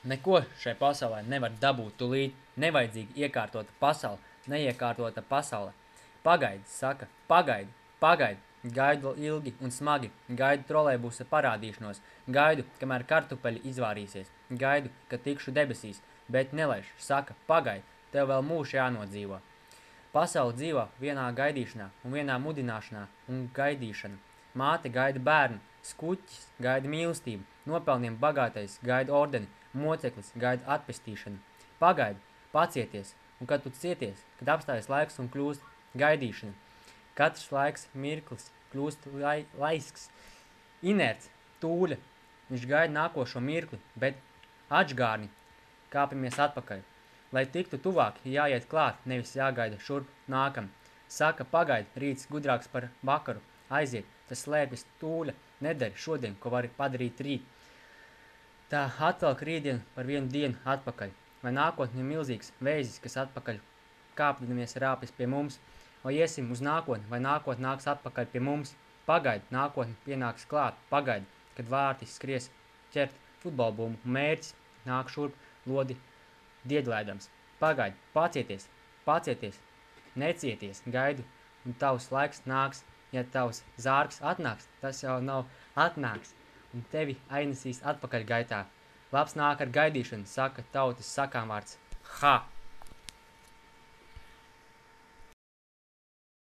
Neko šai pasaulē nevar dabūt tūlīt, nevajadzīga iekārtota pasaule, neiekārtota pasaule. Pagaidi, saka, pagaidi, gaidu ilgi un smagi, gaidu trolejbusa parādīšanos, gaidu, kamēr kartupeļi izvārīsies, gaidu, ka tikšu debesīs, bet nelaiž, saka, pagaidi, tev vēl mūžs jānodzīvo. Pasaule dzīvo vienā gaidīšanā un vienā mudināšanā un gaidīšana. Māte gaida bērnu, skuķis gaida mīlestību, nopelniem bagātais gaida ordeni, moceklis gaida atpestīšanu. Pagaidi, pacieties, un kad tu cieties, kad apstājas laiks un kļūst gaidīšana. Katrs laiks mirklis kļūst laisks, inerts, tūļa. Viņš gaida nākošo mirkli, bet atžgārni kāpamies atpakaļ. Lai tiktu tuvāk, jāiet klāt, nevis jāgaida šurp nākam. Saka, pagaidi, rīts gudrāks par vakaru, aiziet, tas slēpjas tūļa, nedari šodien, ko vari padarīt rīt. Tā atvelk rītdienu par vienu dienu atpakaļ. Vai nākotni ir milzīgs vēzis, kas atpakaļ kāpdamies rāpjas pie mums, vai iesim uz nākotni, vai nākotni nāks atpakaļ pie mums. Pagaidi, nākotni pienāks klāt, pagaidi, kad vārti skries ķert futbolbumu, mērķis nāk šurp lodi dieģlēdams. Pagaidi, pacieties, necieties, gaidu, un tavs laiks nāks. Ja tavs zārks atnāks, tas jau nav atnāks, un tevi ainesīs atpakaļ gaitā. Labs nāk ar gaidīšanu, saka tautas sakām vārds. Ha!